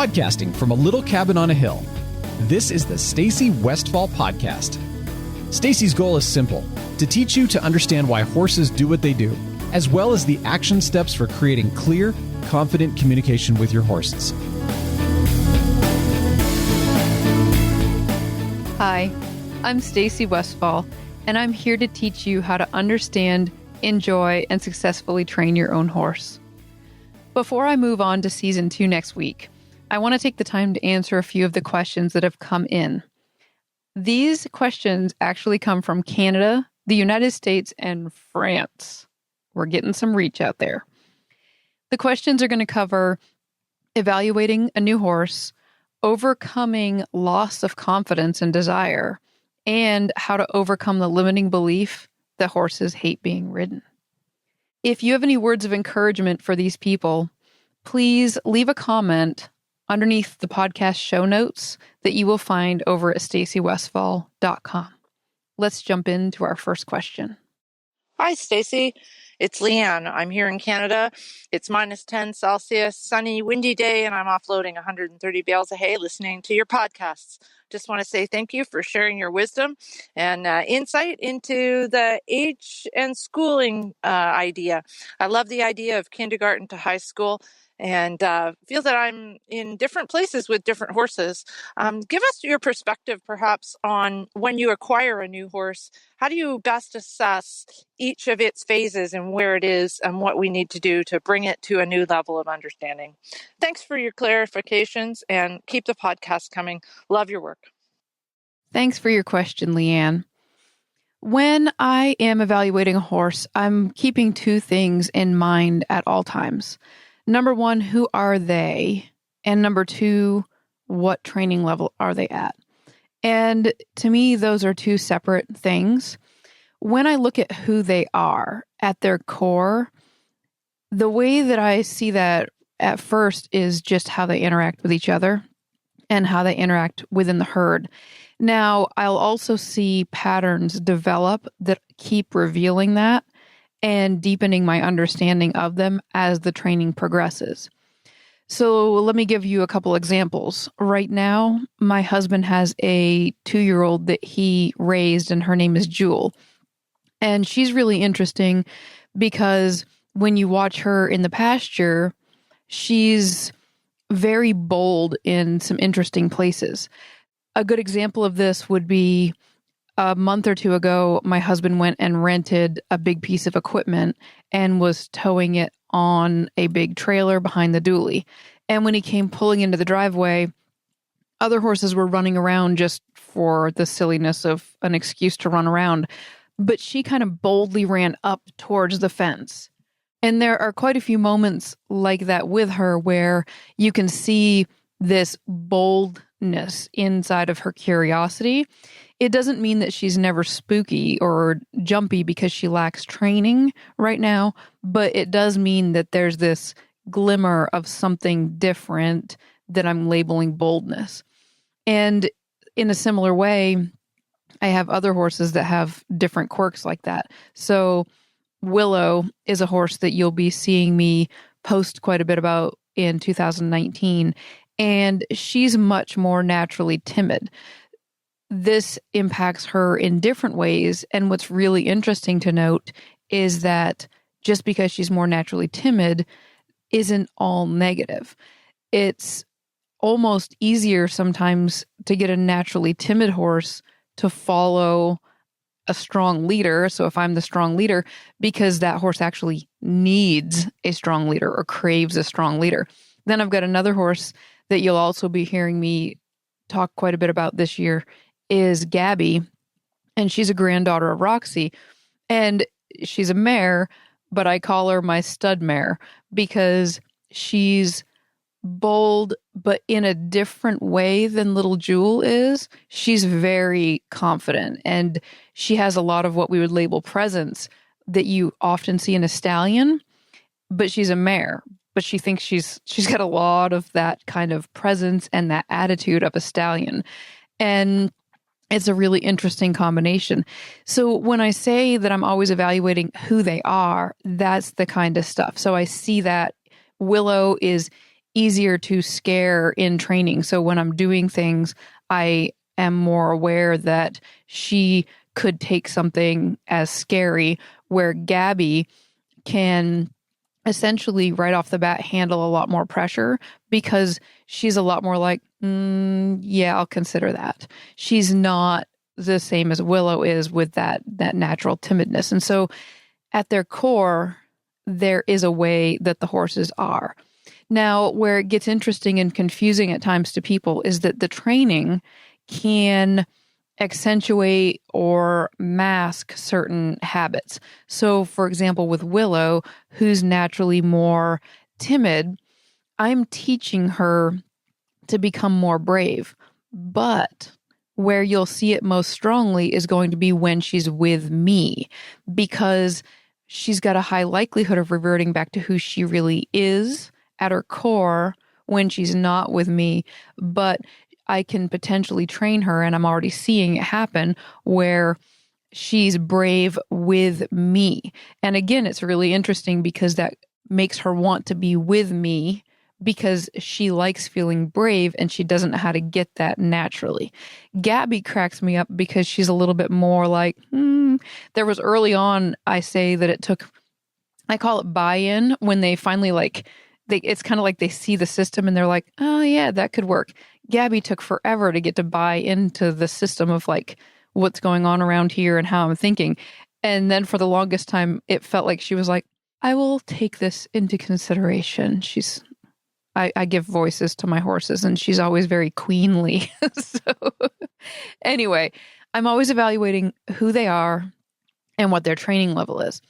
Podcasting from a little cabin on a hill, this is the Stacy Westfall Podcast. Stacy's goal is simple: to teach you to understand why horses do what they do, as well as the action steps for creating clear, confident communication with your horses. Hi, I'm Stacy Westfall, and I'm here to teach you how to understand, enjoy, and successfully train your own horse. Before I move on to Season 2 next week, I want to take the time to answer a few of the questions that have come in. These questions actually come from Canada, the United States, and France. We're getting some reach out there. The questions are going to cover evaluating a new horse, overcoming loss of confidence and desire, and how to overcome the limiting belief that horses hate being ridden. If you have any words of encouragement for these people, please leave a comment underneath the podcast show notes that you will find over at stacywestfall.com. Let's jump into our first question. Hi, Stacy. It's Leann. I'm here in Canada. It's -10 Celsius, sunny, windy day, and I'm offloading 130 bales of hay listening to your podcasts. Just want to say thank you for sharing your wisdom and insight into the age and schooling idea. I love the idea of kindergarten to high school, and feel that I'm in different places with different horses. Give us your perspective, perhaps, on when you acquire a new horse. How do you best assess each of its phases and where it is and what we need to do to bring it to a new level of understanding? Thanks for your clarifications, and keep the podcast coming. Love your work. Thanks for your question, Leann. When I am evaluating a horse, I'm keeping two things in mind at all times. Number one, who are they? And number two, what training level are they at? And to me, those are two separate things. When I look at who they are at their core, the way that I see that at first is just how they interact with each other and how they interact within the herd. Now, I'll also see patterns develop that keep revealing that and deepening my understanding of them as the training progresses. So let me give you a couple examples. Right now, my husband has a 2-year-old that he raised, and her name is Jewel. And she's really interesting because when you watch her in the pasture, she's very bold in some interesting places. A good example of this would be a month or two ago, my husband went and rented a big piece of equipment and was towing it on a big trailer behind the dually. And when he came pulling into the driveway, other horses were running around just for the silliness of an excuse to run around. But she kind of boldly ran up towards the fence. And there are quite a few moments like that with her where you can see this boldness inside of her curiosity. It doesn't mean that she's never spooky or jumpy because she lacks training right now, but it does mean that there's this glimmer of something different that I'm labeling boldness. And in a similar way, I have other horses that have different quirks like that. So Willow is a horse that you'll be seeing me post quite a bit about in 2019, and she's much more naturally timid. This impacts her in different ways. And what's really interesting to note is that just because she's more naturally timid isn't all negative. It's almost easier sometimes to get a naturally timid horse to follow a strong leader. So if I'm the strong leader, because that horse actually needs a strong leader or craves a strong leader. Then I've got another horse that you'll also be hearing me talk quite a bit about this year is Gabby, and she's a granddaughter of Roxy, and she's a mare, but I call her my stud mare because she's bold, but in a different way than little Jewel is. She's very confident, and she has a lot of what we would label presence that you often see in a stallion, but she's a mare. But she thinks she's got a lot of that kind of presence and that attitude of a stallion. And it's a really interesting combination. So when I say that I'm always evaluating who they are, that's the kind of stuff. So I see that Willow is easier to scare in training. So when I'm doing things, I am more aware that she could take something as scary, where Gabby can essentially right off the bat handle a lot more pressure because she's a lot more like, yeah, I'll consider that. She's not the same as Willow is with that natural timidness. And so at their core, there is a way that the horses are. Now, where it gets interesting and confusing at times to people is that the training can accentuate or mask certain habits. So, for example, with Willow, who's naturally more timid, I'm teaching her to become more brave. But where you'll see it most strongly is going to be when she's with me, because she's got a high likelihood of reverting back to who she really is at her core when she's not with me. But I can potentially train her, and I'm already seeing it happen, where she's brave with me. And again, it's really interesting because that makes her want to be with me, because she likes feeling brave and she doesn't know how to get that naturally. Gabby cracks me up because she's a little bit more like, there was early on, I say that it took, I call it buy-in, when they finally it's kind of like they see the system and they're like, oh yeah, that could work. Gabby took forever to get to buy into the system of like what's going on around here and how I'm thinking. And then for the longest time, it felt like she was like, I will take this into consideration. I give voices to my horses and she's always very queenly. So anyway, I'm always evaluating who they are and what their training level is.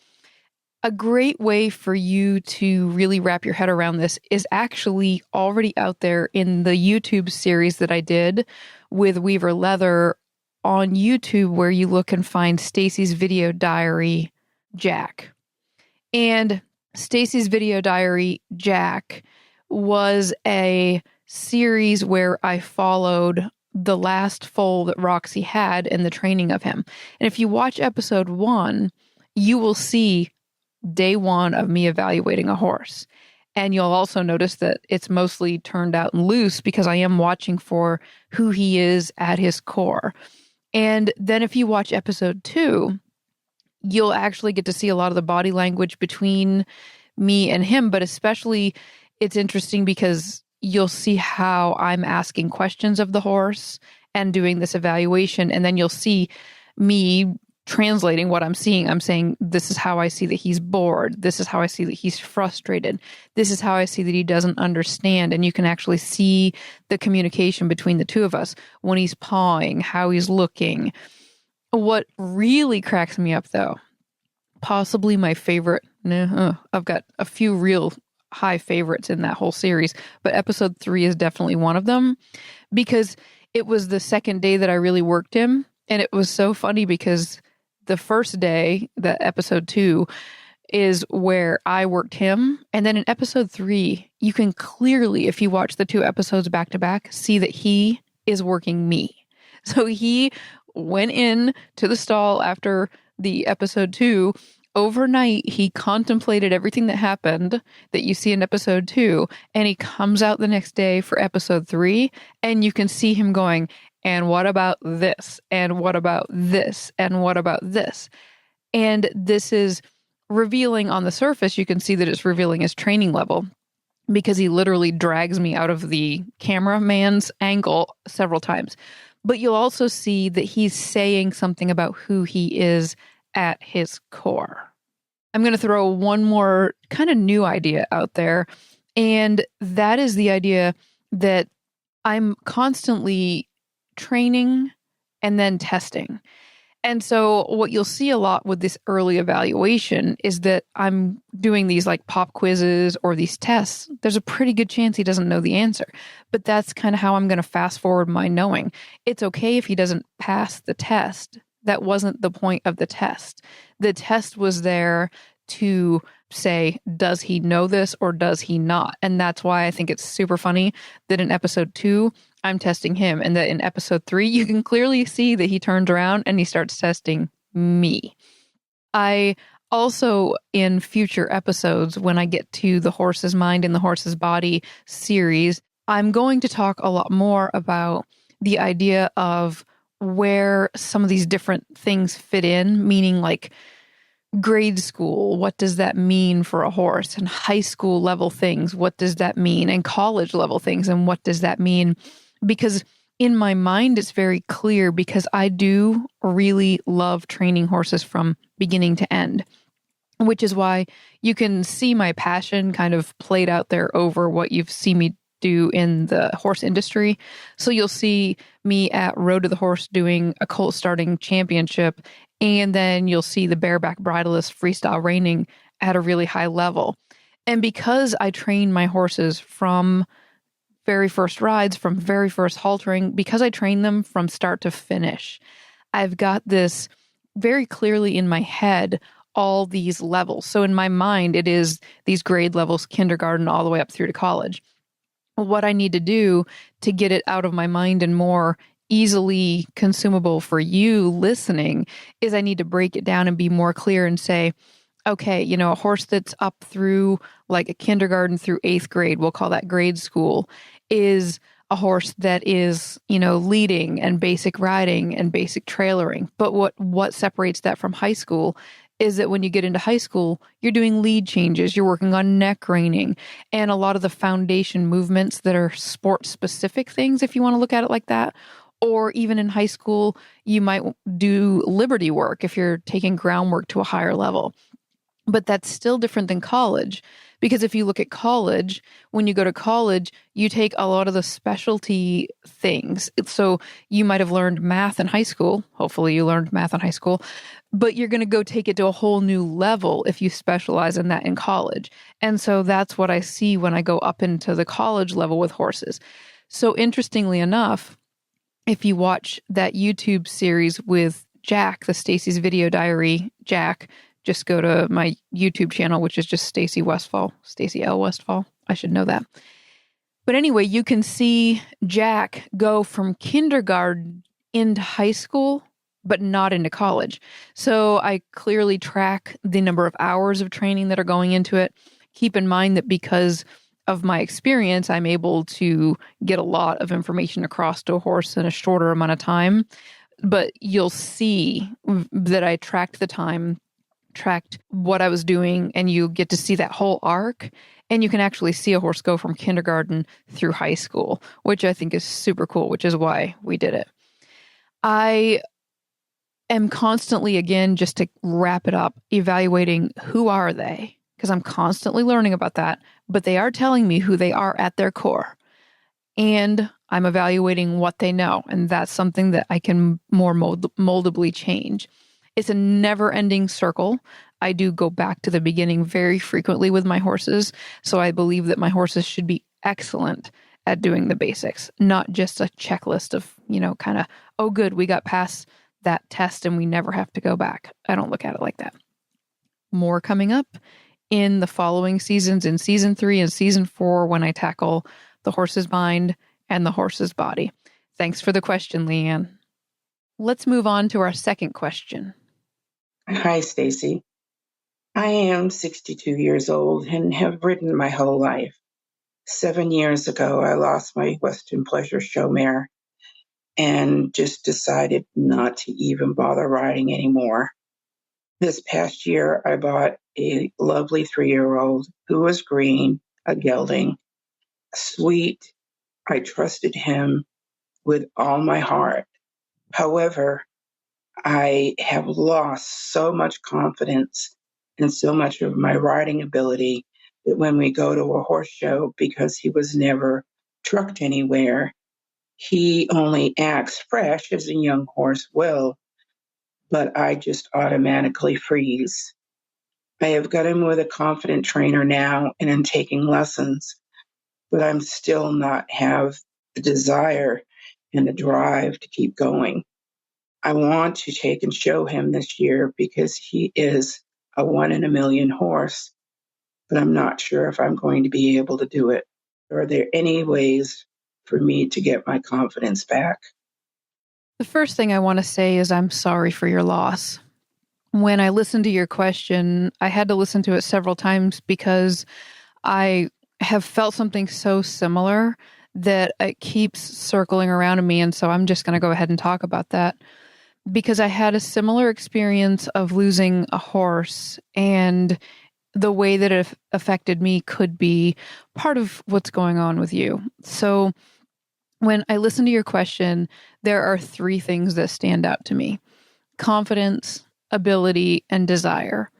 A great way for you to really wrap your head around this is actually already out there in the YouTube series that I did with Weaver Leather on YouTube, where you look and find Stacy's Video Diary, Jack. And Stacy's Video Diary, Jack, was a series where I followed the last foal that Roxy had in the training of him. And if you watch episode 1, you will see day 1 of me evaluating a horse. And you'll also notice that it's mostly turned out and loose because I am watching for who he is at his core. And then if you watch episode 2, you'll actually get to see a lot of the body language between me and him, but especially it's interesting because you'll see how I'm asking questions of the horse and doing this evaluation, and then you'll see me translating what I'm seeing. I'm saying, this is how I see that he's bored. This is how I see that he's frustrated. This is how I see that he doesn't understand. And you can actually see the communication between the two of us when he's pawing, how he's looking. What really cracks me up, though, possibly my favorite, I've got a few real high favorites in that whole series, but episode 3 is definitely one of them, because it was the second day that I really worked him. And it was so funny because the first day, that episode 2, is where I worked him. And then in episode 3, you can clearly, if you watch the 2 episodes back to back, see that he is working me. So he went in to the stall after the episode 2. Overnight, he contemplated everything that happened that you see in episode 2. And he comes out the next day for episode 3. And you can see him going, and what about this? And what about this? And what about this? And this is revealing on the surface. You can see that it's revealing his training level, because he literally drags me out of the cameraman's angle several times. But you'll also see that he's saying something about who he is at his core. I'm going to throw one more kind of new idea out there. And that is the idea that I'm constantly training and then testing. And so what you'll see a lot with this early evaluation is that I'm doing these like pop quizzes or these tests. There's a pretty good chance he doesn't know the answer, but that's kind of how I'm going to fast forward my knowing. It's okay if he doesn't pass the test. That wasn't the point of the test. The test was there to say, does he know this or does he not? And that's why I think it's super funny that in episode 2, I'm testing him, and that in episode 3, you can clearly see that he turns around and he starts testing me. I Also, in future episodes, when I get to the horse's mind and the horse's body series, I'm going to talk a lot more about the idea of where some of these different things fit in, meaning like grade school, what does that mean for a horse? And high school level things, what does that mean? And college level things, and what does that mean? Because in my mind, it's very clear because I do really love training horses from beginning to end, which is why you can see my passion kind of played out there over what you've seen me do in the horse industry. So you'll see me at Road to the Horse doing a colt starting championship, and then you'll see the bareback bridleless freestyle reining at a really high level. And because I train my horses from very first rides, from very first haltering, because I train them from start to finish, I've got this very clearly in my head, all these levels. So in my mind, it is these grade levels, kindergarten all the way up through to college. What I need to do to get it out of my mind and more easily consumable for you listening is I need to break it down and be more clear and say, okay, a horse that's up through like a kindergarten through 8th grade, we'll call that grade school, is a horse that is, leading and basic riding and basic trailering. But what separates that from high school is that when you get into high school, you're doing lead changes, you're working on neck reining, and a lot of the foundation movements that are sport-specific things, if you want to look at it like that. Or even in high school, you might do liberty work if you're taking groundwork to a higher level. But that's still different than college, because if you look at college, when you go to college, you take a lot of the specialty things. So you might have learned math in high school. Hopefully you learned math in high school, but you're going to go take it to a whole new level if you specialize in that in college. And so that's what I see when I go up into the college level with horses. So interestingly enough, if you watch that YouTube series with Jack, the Stacy's Video Diary, Jack, just go to my YouTube channel, which is just Stacy Westfall, Stacy L. Westfall. I should know that. But anyway, you can see Jack go from kindergarten into high school, but not into college. So I clearly track the number of hours of training that are going into it. Keep in mind that because of my experience, I'm able to get a lot of information across to a horse in a shorter amount of time. But you'll see that I tracked the time, tracked what I was doing, and you get to see that whole arc. And you can actually see a horse go from kindergarten through high school, which I think is super cool, which is why we did it. I am constantly, again, just to wrap it up, evaluating who are they, because I'm constantly learning about that, but they are telling me who they are at their core. And I'm evaluating what they know, and that's something that I can more moldably change. It's a never-ending circle. I do go back to the beginning very frequently with my horses, so I believe that my horses should be excellent at doing the basics, not just a checklist of, kind of, oh, good, we got past that test and we never have to go back. I don't look at it like that. More coming up in the following seasons, in season 3 and season 4, when I tackle the horse's mind and the horse's body. Thanks for the question, Leann. Let's move on to our second question. Hi, Stacy. I am 62 years old and have ridden my whole life. 7 years ago, I lost my Western Pleasure Show mare and just decided not to even bother riding anymore. This past year, I bought a lovely 3-year-old who was green, a gelding, sweet. I trusted him with all my heart. However, I have lost so much confidence and so much of my riding ability that when we go to a horse show, because he was never trucked anywhere, he only acts fresh as a young horse will, but I just automatically freeze. I have got him with a confident trainer now and am taking lessons, but I'm still not have the desire and the drive to keep going. I want to take and show him this year because he is a 1 in a million horse, but I'm not sure if I'm going to be able to do it. Are there any ways for me to get my confidence back? The first thing I want to say is I'm sorry for your loss. when I listened to your question, I had to listen to it several times because I have felt something so similar that it keeps circling around in me. And so I'm just going to go ahead and talk about that because I had a similar experience of losing a horse, and the way that it affected me could be part of what's going on with you. So when I listen to your question, there are three things that stand out to me: confidence, ability, and desire.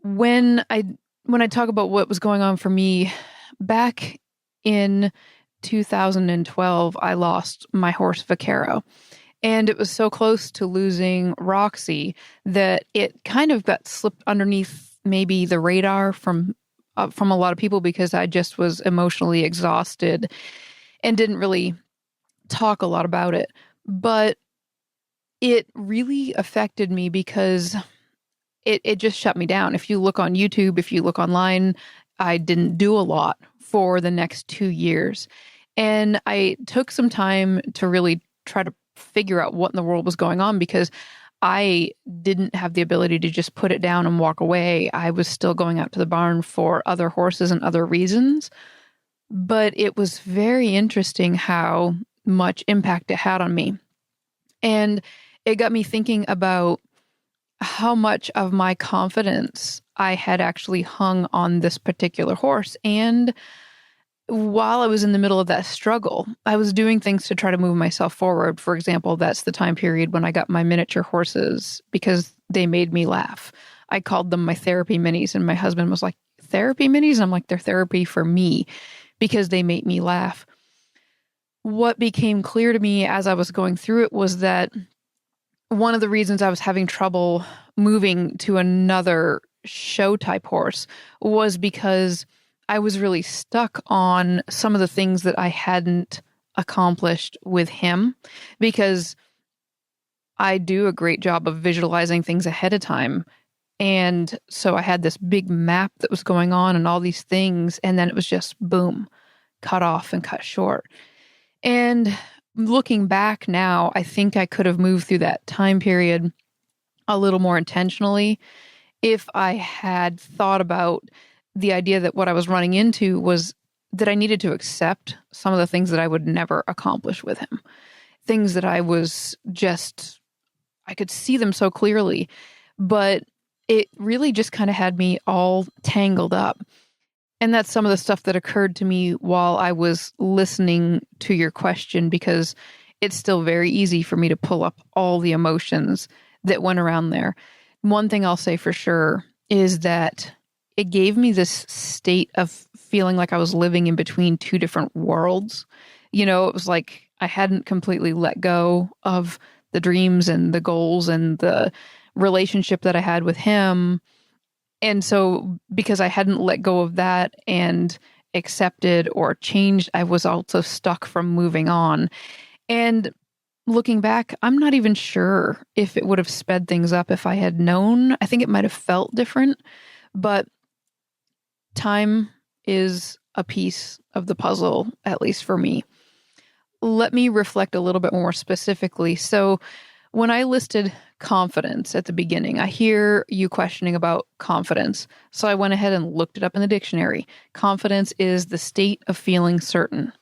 When I talk about what was going on for me, back in 2012, I lost my horse Vaquero. And it was so close to losing Roxy that it kind of got slipped underneath maybe the radar from a lot of people because I just was emotionally exhausted and didn't really talk a lot about it. But it really affected me because it just shut me down. If you look on YouTube, if you look online, I didn't do a lot for the next 2 years. And I took some time to really try to figure out what in the world was going on because I didn't have the ability to just put it down and walk away. I was still going out to the barn for other horses and other reasons. But it was very interesting how much impact it had on me. And it got me thinking about how much of my confidence I had actually hung on this particular horse. And while I was in the middle of that struggle, I was doing things to try to move myself forward. For example, that's the time period when I got my miniature horses because they made me laugh. I called them my therapy minis, and my husband was like, "Therapy minis?" And I'm like, "They're therapy for me because they make me laugh." What became clear to me as I was going through it was that one of the reasons I was having trouble moving to another show type horse was because I was really stuck on some of the things that I hadn't accomplished with him, because I do a great job of visualizing things ahead of time. And so I had this big map that was going on and all these things, and then it was just boom, cut off and cut short. And looking back now, I think I could have moved through that time period a little more intentionally if I had thought about the idea that what I was running into was that I needed to accept some of the things that I would never accomplish with him. Things that I could see them so clearly, but it really just kind of had me all tangled up. And that's some of the stuff that occurred to me while I was listening to your question, because it's still very easy for me to pull up all the emotions that went around there. One thing I'll say for sure is that it gave me this state of feeling like I was living in between two different worlds. You know, it was like I hadn't completely let go of the dreams and the goals and the relationship that I had with him. And so because I hadn't let go of that and accepted or changed, I was also stuck from moving on. And looking back, I'm not even sure if it would have sped things up if I had known. I think it might have felt different, but time is a piece of the puzzle, at least for me. Let me reflect a little bit more specifically. So when I listed confidence at the beginning, I hear you questioning about confidence. So I went ahead and looked it up in the dictionary. Confidence is the state of feeling certain.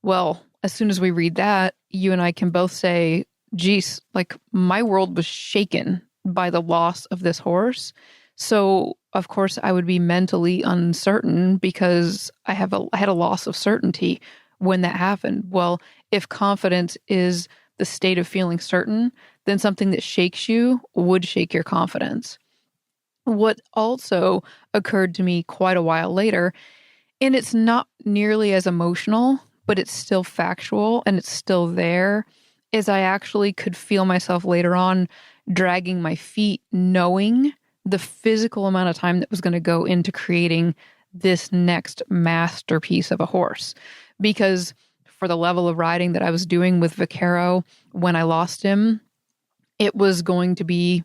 Well, as soon as we read that, you and I can both say, geez, like my world was shaken by the loss of this horse. So of course I would be mentally uncertain because I had a loss of certainty when that happened. Well, if confidence is the state of feeling certain, then something that shakes you would shake your confidence. What also occurred to me quite a while later, and it's not nearly as emotional, but it's still factual and it's still there, is I actually could feel myself later on dragging my feet, knowing the physical amount of time that was going to go into creating this next masterpiece of a horse. Because for the level of riding that I was doing with Vaquero when I lost him, it was going to be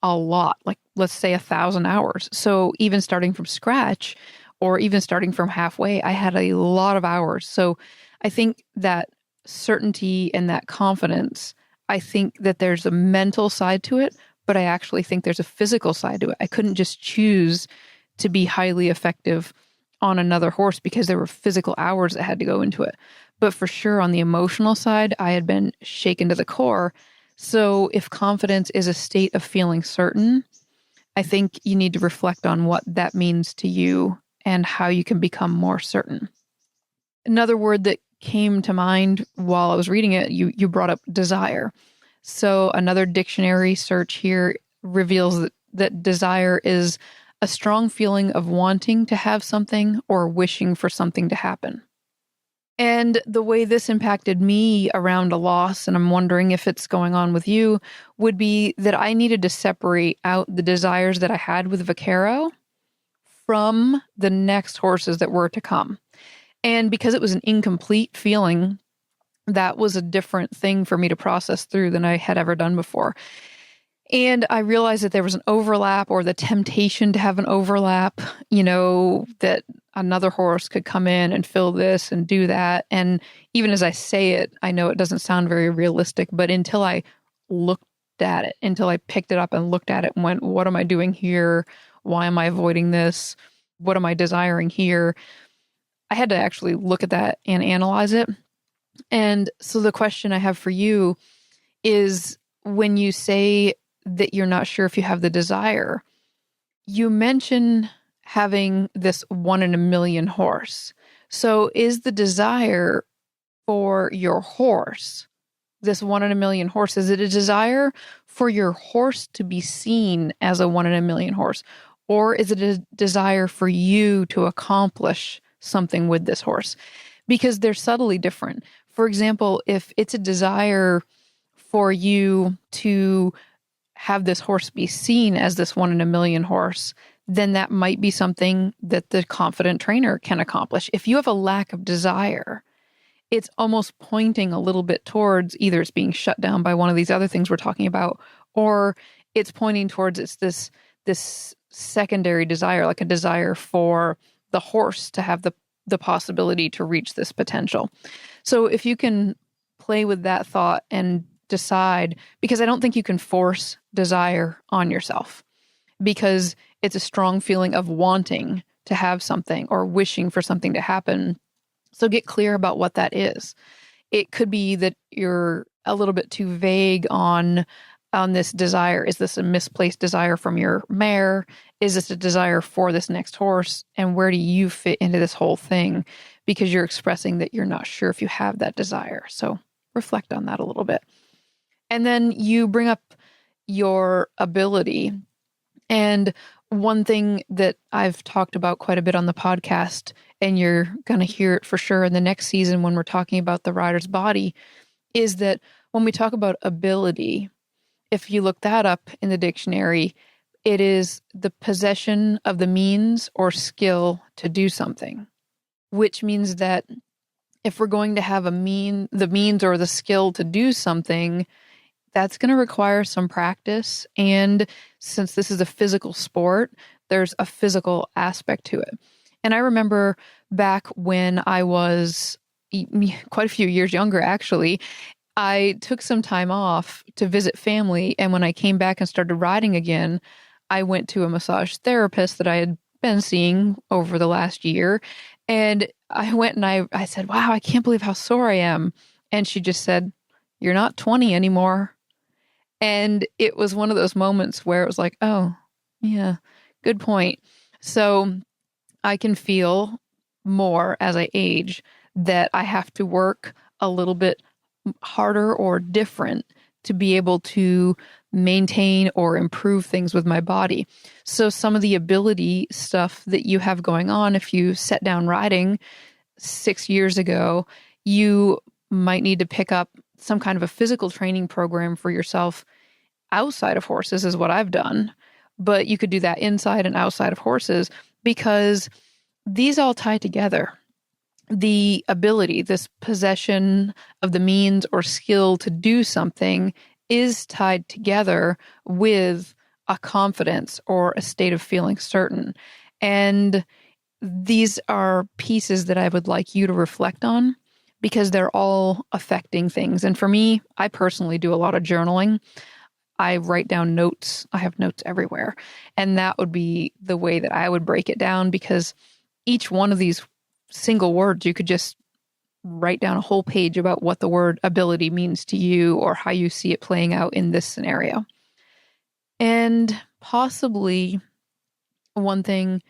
a lot, like let's say 1,000 hours. So even starting from scratch or even starting from halfway, I had a lot of hours. So I think that certainty and that confidence, I think that there's a mental side to it, but I actually think there's a physical side to it. I couldn't just choose to be highly effective on another horse because there were physical hours that had to go into it. But for sure, on the emotional side, I had been shaken to the core. So if confidence is a state of feeling certain, I think you need to reflect on what that means to you and how you can become more certain. Another word that came to mind while I was reading it, you brought up desire. So another dictionary search here reveals that desire is a strong feeling of wanting to have something or wishing for something to happen. And the way this impacted me around a loss, and I'm wondering if it's going on with you, would be that I needed to separate out the desires that I had with Vaquero from the next horses that were to come. And because it was an incomplete feeling, that was a different thing for me to process through than I had ever done before. And I realized that there was an overlap, or the temptation to have an overlap, that another horse could come in and fill this and do that. And even as I say it, I know it doesn't sound very realistic, but until I looked at it, until I picked it up and looked at it and went, what am I doing here? Why am I avoiding this? What am I desiring here? I had to actually look at that and analyze it. And so the question I have for you is, when you say that you're not sure if you have the desire, you mention having this 1 in a million horse. So is the desire for your horse, this 1 in a million horse, is it a desire for your horse to be seen as a 1 in a million horse? Or is it a desire for you to accomplish something with this horse? Because they're subtly different. For example, if it's a desire for you to have this horse be seen as this 1 in a million horse, then that might be something that the confident trainer can accomplish. If you have a lack of desire, it's almost pointing a little bit towards either it's being shut down by one of these other things we're talking about, or it's pointing towards it's this secondary desire, like a desire for the horse to have the possibility to reach this potential. So if you can play with that thought and decide, because I don't think you can force desire on yourself, because it's a strong feeling of wanting to have something or wishing for something to happen. So get clear about what that is. It could be that you're a little bit too vague on this desire. Is this a misplaced desire from your mare? Is this a desire for this next horse? And where do you fit into this whole thing? Because you're expressing that you're not sure if you have that desire. So reflect on that a little bit. And then you bring up your ability. And one thing that I've talked about quite a bit on the podcast, and you're going to hear it for sure in the next season when we're talking about the rider's body, is that when we talk about ability, if you look that up in the dictionary, it is the possession of the means or skill to do something, which means that if we're going to have the means or the skill to do something, that's going to require some practice. And since this is a physical sport, there's a physical aspect to it. And I remember back when I was quite a few years younger, actually, I took some time off to visit family. And when I came back and started riding again, I went to a massage therapist that I had been seeing over the last year. And I went and I said, wow, I can't believe how sore I am. And she just said, you're not 20 anymore. And it was one of those moments where it was like, oh, yeah, good point. So I can feel more as I age that I have to work a little bit harder or different to be able to maintain or improve things with my body. So some of the ability stuff that you have going on, if you set down riding 6 years ago, you might need to pick up some kind of a physical training program for yourself outside of horses, is what I've done. But you could do that inside and outside of horses, because these all tie together. The ability, this possession of the means or skill to do something, is tied together with a confidence or a state of feeling certain. And these are pieces that I would like you to reflect on, because they're all affecting things. And for me, I personally do a lot of journaling. I write down notes. I have notes everywhere. And that would be the way that I would break it down, because each one of these single words, you could just write down a whole page about what the word ability means to you or how you see it playing out in this scenario. And possibly one thing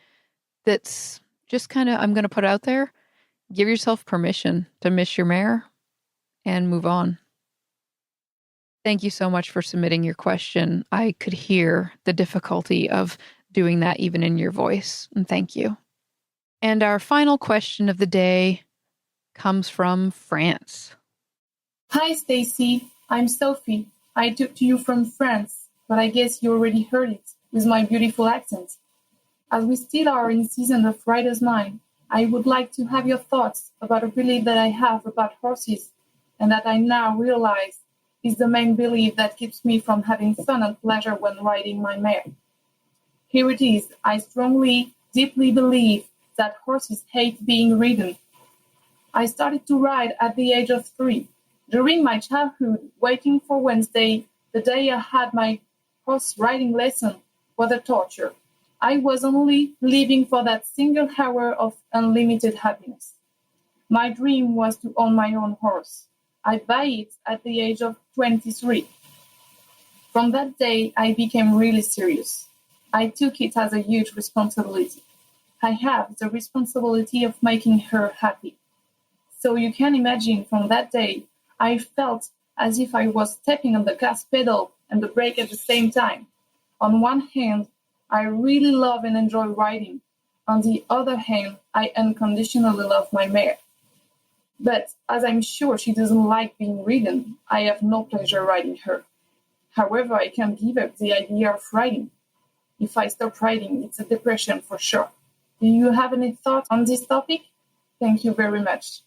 that's just kind of, I'm going to put out there, give yourself permission to miss your mare and move on. Thank you so much for submitting your question. I could hear the difficulty of doing that even in your voice, and thank you. And our final question of the day comes from France. Hi, Stacy. I'm Sophie. I talk to you from France, but I guess you already heard it with my beautiful accent. As we still are in season of Writer's Mind, I would like to have your thoughts about a belief that I have about horses, and that I now realize is the main belief that keeps me from having fun and pleasure when riding my mare. Here it is. I strongly, deeply believe that horses hate being ridden. I started to ride at the age of 3. During my childhood, waiting for Wednesday, the day I had my horse riding lesson, was a torture. I was only living for that single hour of unlimited happiness. My dream was to own my own horse. I bought it at the age of 23. From that day, I became really serious. I took it as a huge responsibility. I have the responsibility of making her happy. So you can imagine, from that day, I felt as if I was stepping on the gas pedal and the brake at the same time. On one hand, I really love and enjoy riding. On the other hand, I unconditionally love my mare. But as I'm sure she doesn't like being ridden, I have no pleasure riding her. However, I can't give up the idea of riding. If I stop riding, it's a depression for sure. Do you have any thoughts on this topic? Thank you very much.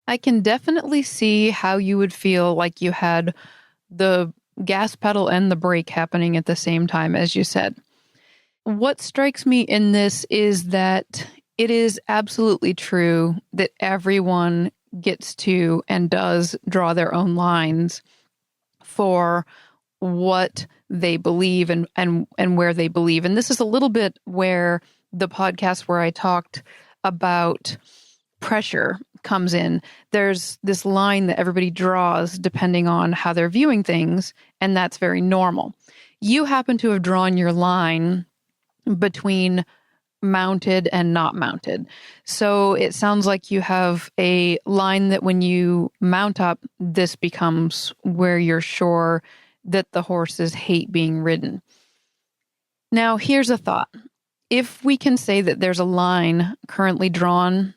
I can definitely see how you would feel like you had the gas pedal and the brake happening at the same time, as you said. What strikes me in this is that it is absolutely true that everyone gets to and does draw their own lines for what they believe and where they believe. And this is a little bit where the podcast where I talked about pressure comes in. There's this line that everybody draws depending on how they're viewing things, and that's very normal. You happen to have drawn your line between mounted and not mounted. So it sounds like you have a line that when you mount up, this becomes where you're sure that the horses hate being ridden. Now, here's a thought. If we can say that there's a line currently drawn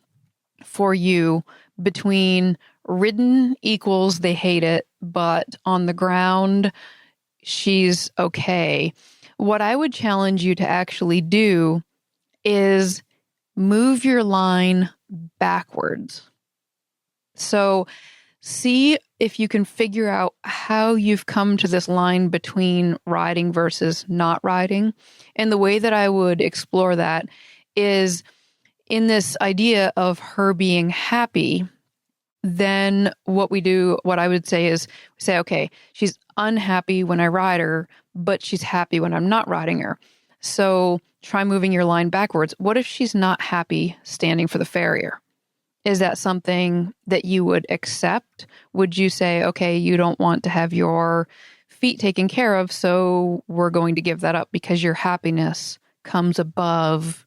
for you between ridden equals they hate it, but on the ground, she's okay. What I would challenge you to actually do is move your line backwards. So see if you can figure out how you've come to this line between riding versus not riding. And the way that I would explore that is in this idea of her being happy. Then what I would say is say, okay, she's unhappy when I ride her, but she's happy when I'm not riding her. So try moving your line backwards. What if she's not happy standing for the farrier? Is that something that you would accept? Would you say, okay, you don't want to have your feet taken care of, so we're going to give that up because your happiness comes above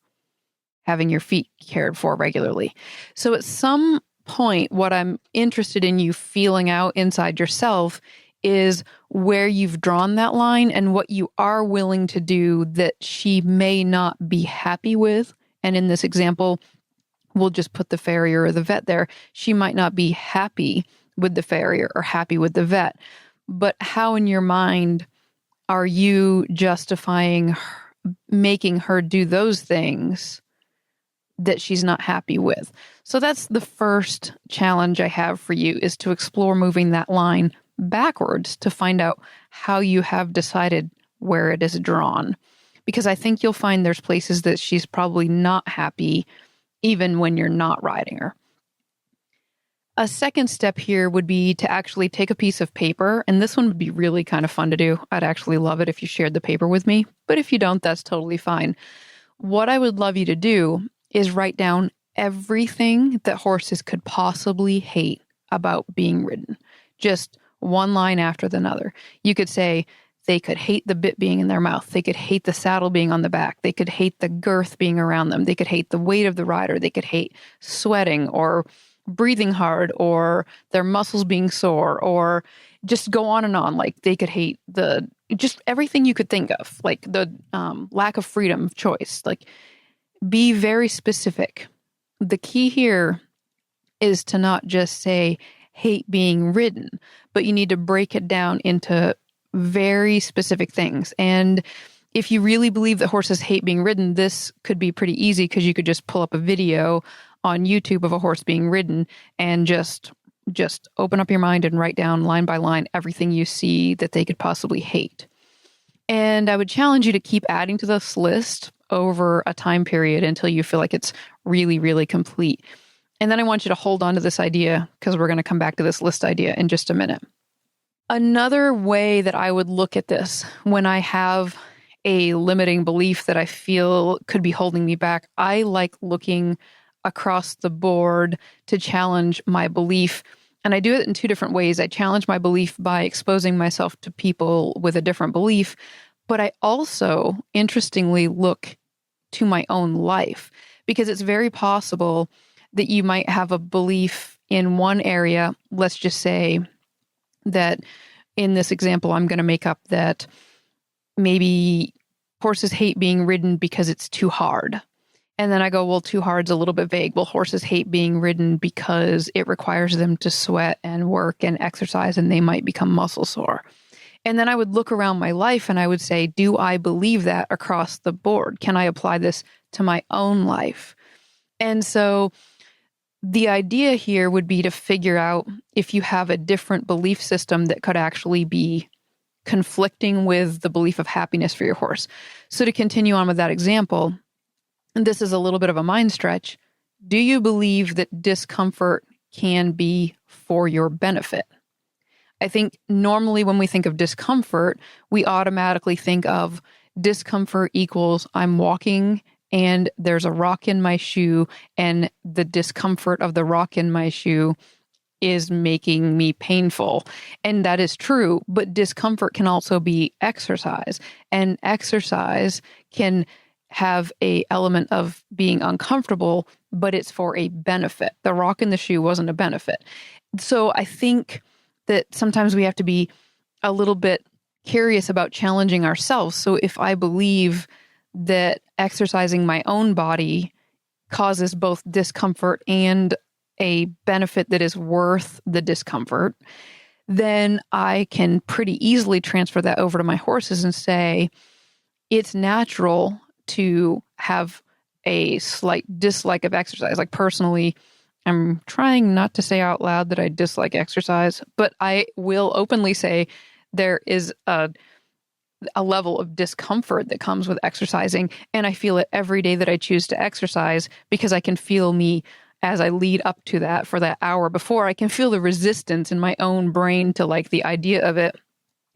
having your feet cared for regularly? So at some point, what I'm interested in you feeling out inside yourself is where you've drawn that line and what you are willing to do that she may not be happy with. And in this example, we'll just put the farrier or the vet there. She might not be happy with the farrier or happy with the vet. But how in your mind are you justifying making her do those things that she's not happy with? So that's the first challenge I have for you, is to explore moving that line backwards to find out how you have decided where it is drawn. Because I think you'll find there's places that she's probably not happy even when you're not riding her. A second step here would be to actually take a piece of paper, and this one would be really kind of fun to do. I'd actually love it if you shared the paper with me, but if you don't, that's totally fine. What I would love you to do is write down everything that horses could possibly hate about being ridden. Just one line after another. You could say they could hate the bit being in their mouth. They could hate the saddle being on the back. They could hate the girth being around them. They could hate the weight of the rider. They could hate sweating or breathing hard or their muscles being sore, or just go on and on. Like they could hate just everything you could think of, like the lack of freedom of choice. Like be very specific. The key here is to not just say hate being ridden, but you need to break it down into very specific things. And if you really believe that horses hate being ridden, this could be pretty easy because you could just pull up a video on YouTube of a horse being ridden and just open up your mind and write down line by line everything you see that they could possibly hate. And I would challenge you to keep adding to this list over a time period until you feel like it's really, really complete. And then I want you to hold on to this idea because we're going to come back to this list idea in just a minute. Another way that I would look at this when I have a limiting belief that I feel could be holding me back, I like looking across the board to challenge my belief. And I do it in two different ways. I challenge my belief by exposing myself to people with a different belief, but I also, interestingly, look to my own life because it's very possible that you might have a belief in one area. Let's just say that in this example, I'm going to make up that maybe horses hate being ridden because it's too hard. And then I go, well, too hard's a little bit vague. Well, horses hate being ridden because it requires them to sweat and work and exercise, and they might become muscle sore. And then I would look around my life and I would say, do I believe that across the board? Can I apply this to my own life? And so the idea here would be to figure out if you have a different belief system that could actually be conflicting with the belief of happiness for your horse. So to continue on with that example, and this is a little bit of a mind stretch, do you believe that discomfort can be for your benefit? I think normally when we think of discomfort, we automatically think of discomfort equals I'm walking and there's a rock in my shoe and the discomfort of the rock in my shoe is making me painful. And that is true, but discomfort can also be exercise, and exercise can have a element of being uncomfortable, but it's for a benefit. The rock in the shoe wasn't a benefit. So I think that sometimes we have to be a little bit curious about challenging ourselves. So if I believe that exercising my own body causes both discomfort and a benefit that is worth the discomfort, then I can pretty easily transfer that over to my horses and say, it's natural to have a slight dislike of exercise. Like personally, I'm trying not to say out loud that I dislike exercise, but I will openly say there is a level of discomfort that comes with exercising. And I feel it every day that I choose to exercise because I can feel me as I lead up to that for that hour before. I can feel the resistance in my own brain to like the idea of it.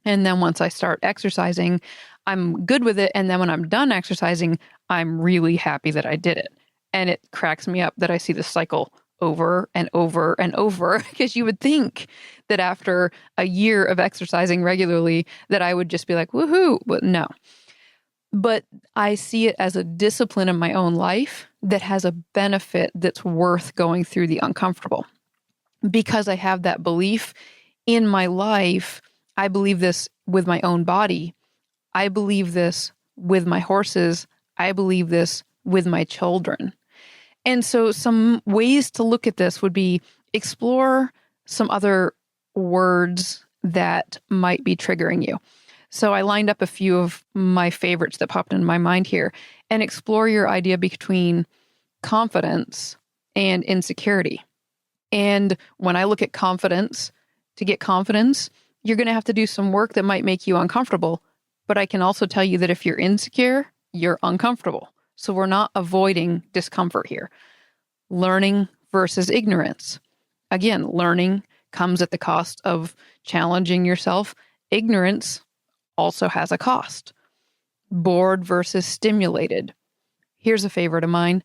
And then once I start exercising, I'm good with it. And then when I'm done exercising, I'm really happy that I did it. And it cracks me up that I see this cycle over and over and over, because you would think that after a year of exercising regularly that I would just be like, woohoo, but no. But I see it as a discipline in my own life that has a benefit that's worth going through the uncomfortable. Because I have that belief in my life, I believe this with my own body. I believe this with my horses. I believe this with my children. And so some ways to look at this would be explore some other words that might be triggering you. So I lined up a few of my favorites that popped into my mind here, and explore your idea between confidence and insecurity. And when I look at confidence, to get confidence, you're going to have to do some work that might make you uncomfortable. But I can also tell you that if you're insecure, you're uncomfortable. So we're not avoiding discomfort here. Learning versus ignorance. again, learning comes at the cost of challenging yourself. Ignorance also has a cost. Bored versus stimulated. Here's a favorite of mine.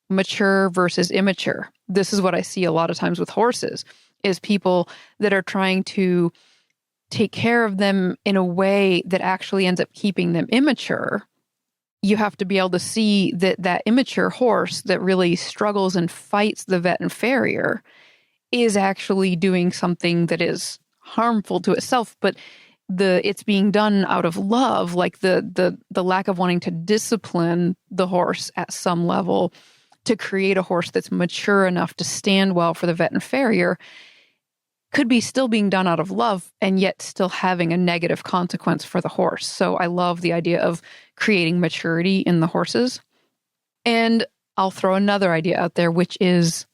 Mature versus immature. This is what I see a lot of times with horses, is people that are trying to take care of them in a way that actually ends up keeping them immature. You have to be able to see that immature horse that really struggles and fights the vet and farrier is actually doing something that is harmful to itself, but it's being done out of love, like the lack of wanting to discipline the horse at some level to create a horse that's mature enough to stand well for the vet and farrier could be still being done out of love and yet still having a negative consequence for the horse. So I love the idea of creating maturity in the horses. And I'll throw another idea out there, which is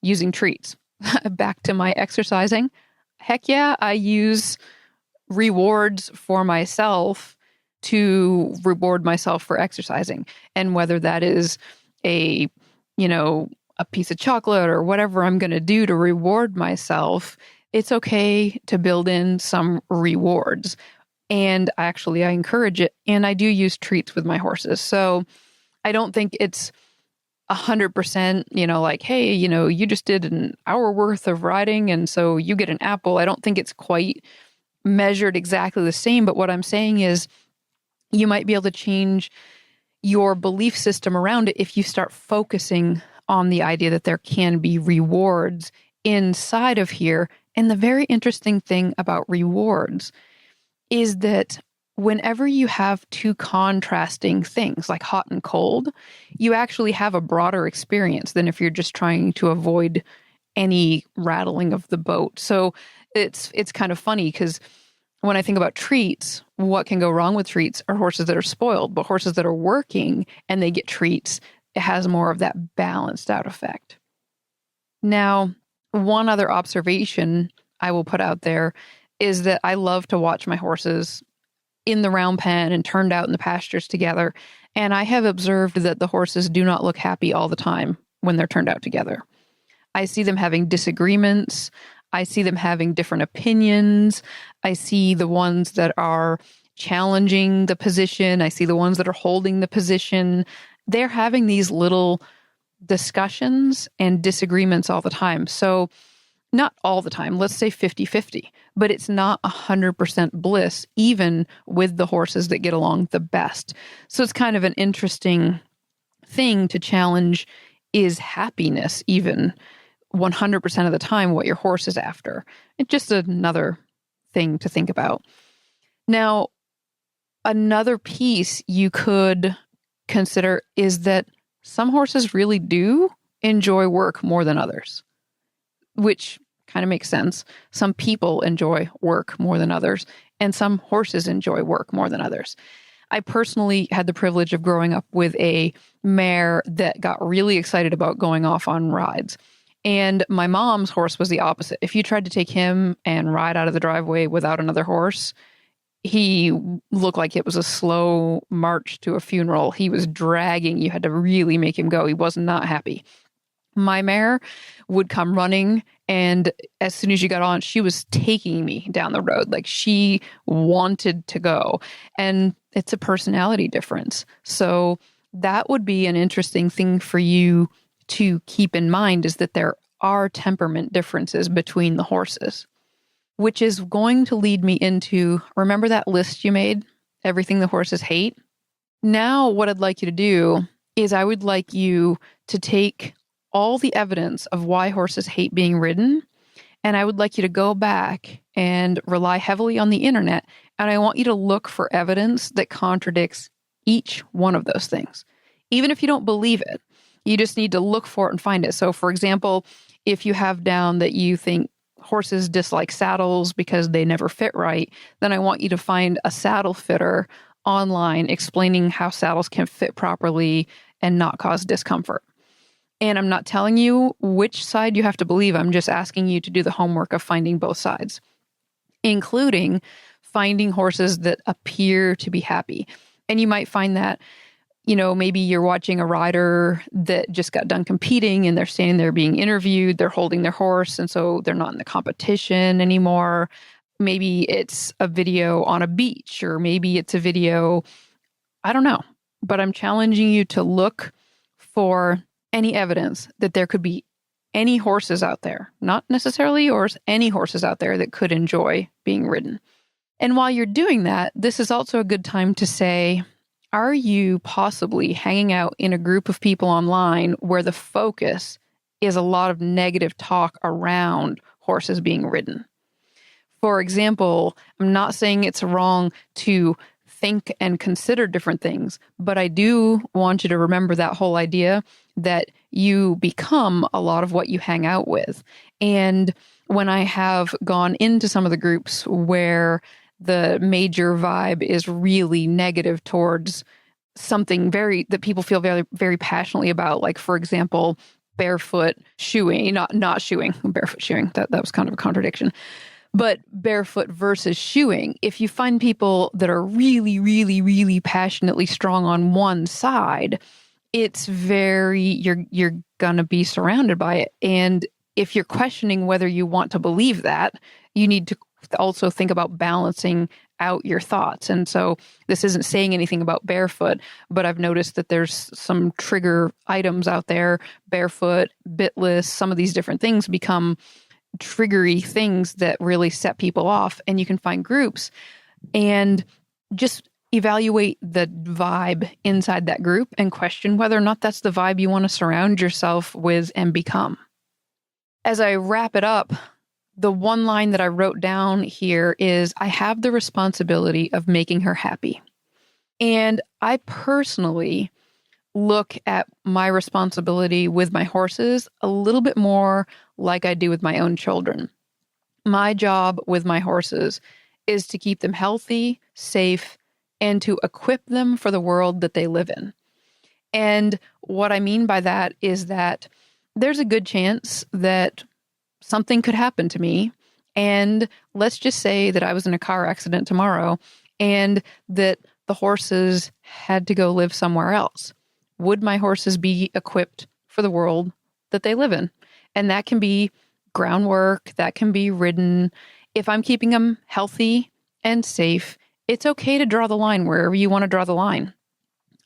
using treats. Back to my exercising. Heck yeah, I use rewards for myself to reward myself for exercising. And whether that is a piece of chocolate or whatever I'm going to do to reward myself, it's okay to build in some rewards. And I encourage it. And I do use treats with my horses. So I don't think it's 100%, like, hey, you just did an hour worth of riding and so you get an apple. I don't think it's quite measured exactly the same. But what I'm saying is you might be able to change your belief system around it if you start focusing on the idea that there can be rewards inside of here. And the very interesting thing about rewards is that whenever you have two contrasting things like hot and cold, you actually have a broader experience than if you're just trying to avoid any rattling of the boat. So it's kind of funny because when I think about treats, what can go wrong with treats are horses that are spoiled, but horses that are working and they get treats, it has more of that balanced out effect. Now, one other observation I will put out there is that I love to watch my horses in the round pen and turned out in the pastures together. And I have observed that the horses do not look happy all the time when they're turned out together. I see them having disagreements. I see them having different opinions. I see the ones that are challenging the position. I see the ones that are holding the position. They're having these little discussions and disagreements all the time. So not all the time, let's say 50-50, but it's not 100% bliss, even with the horses that get along the best. So it's kind of an interesting thing to challenge, is happiness even 100% of the time what your horse is after? It's just another thing to think about. Now, another piece you could consider is that some horses really do enjoy work more than others, which kind of makes sense. Some people enjoy work more than others, and some horses enjoy work more than others. I personally had the privilege of growing up with a mare that got really excited about going off on rides. And my mom's horse was the opposite. If you tried to take him and ride out of the driveway without another horse, he looked like it was a slow march to a funeral. He was dragging. You had to really make him go. He was not happy. My mare would come running, and as soon as you got on, she was taking me down the road. Like, she wanted to go. And it's a personality difference. So that would be an interesting thing for you to keep in mind, is that there are temperament differences between the horses, which is going to lead me into, remember that list you made? Everything the horses hate? Now, what I'd like you to do is I would like you to take all the evidence of why horses hate being ridden, and I would like you to go back and rely heavily on the internet, and I want you to look for evidence that contradicts each one of those things. Even if you don't believe it, you just need to look for it and find it. So, for example, if you have down that you think horses dislike saddles because they never fit right, then I want you to find a saddle fitter online explaining how saddles can fit properly and not cause discomfort. And I'm not telling you which side you have to believe. I'm just asking you to do the homework of finding both sides, including finding horses that appear to be happy. And you might find that, Maybe you're watching a rider that just got done competing and they're standing there being interviewed. They're holding their horse, and so they're not in the competition anymore. Maybe it's a video on a beach, or maybe it's a video, I don't know. But I'm challenging you to look for any evidence that there could be any horses out there, not necessarily yours, any horses out there that could enjoy being ridden. And while you're doing that, this is also a good time to say, are you possibly hanging out in a group of people online where the focus is a lot of negative talk around horses being ridden? For example, I'm not saying it's wrong to think and consider different things, but I do want you to remember that whole idea that you become a lot of what you hang out with. And when I have gone into some of the groups where the major vibe is really negative towards something that people feel very, very passionately about, like, for example, barefoot shoeing, not shoeing, barefoot shoeing, that was kind of a contradiction. But barefoot versus shoeing, if you find people that are really, really, really passionately strong on one side, you're going to be surrounded by it. And if you're questioning whether you want to believe that, you need to also think about balancing out your thoughts. And so this isn't saying anything about barefoot, but I've noticed that there's some trigger items out there, barefoot, bitless, some of these different things become triggery things that really set people off. And you can find groups and just evaluate the vibe inside that group and question whether or not that's the vibe you want to surround yourself with and become. As I wrap it up, the one line that I wrote down here is, I have the responsibility of making her happy. And I personally look at my responsibility with my horses a little bit more like I do with my own children. My job with my horses is to keep them healthy, safe, and to equip them for the world that they live in. And what I mean by that is that there's a good chance that something could happen to me. And let's just say that I was in a car accident tomorrow and that the horses had to go live somewhere else. Would my horses be equipped for the world that they live in? And that can be groundwork, that can be ridden. If I'm keeping them healthy and safe, it's okay to draw the line wherever you want to draw the line.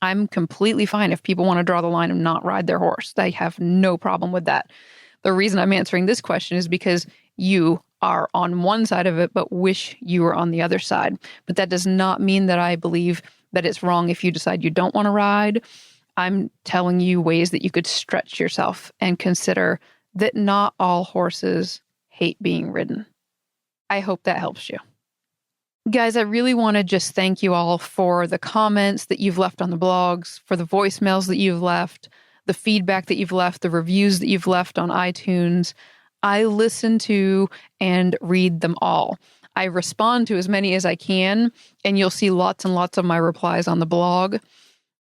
I'm completely fine if people want to draw the line and not ride their horse. I have no problem with that. The reason I'm answering this question is because you are on one side of it, but wish you were on the other side. But that does not mean that I believe that it's wrong if you decide you don't want to ride. I'm telling you ways that you could stretch yourself and consider that not all horses hate being ridden. I hope that helps you. Guys, I really want to just thank you all for the comments that you've left on the blogs, for the voicemails that you've left, the feedback that you've left, the reviews that you've left on iTunes. I listen to and read them all. I respond to as many as I can, and you'll see lots and lots of my replies on the blog.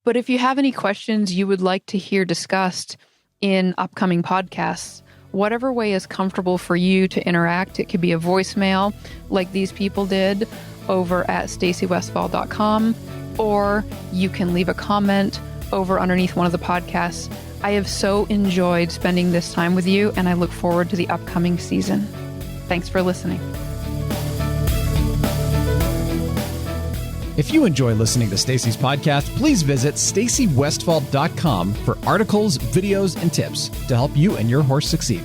But if you have any questions you would like to hear discussed in upcoming podcasts, whatever way is comfortable for you to interact, it could be a voicemail like these people did over at stacywestfall.com, or you can leave a comment over underneath one of the podcasts. I have so enjoyed spending this time with you, and I look forward to the upcoming season. Thanks for listening. If you enjoy listening to Stacy's podcast, please visit stacywestfall.com for articles, videos, and tips to help you and your horse succeed.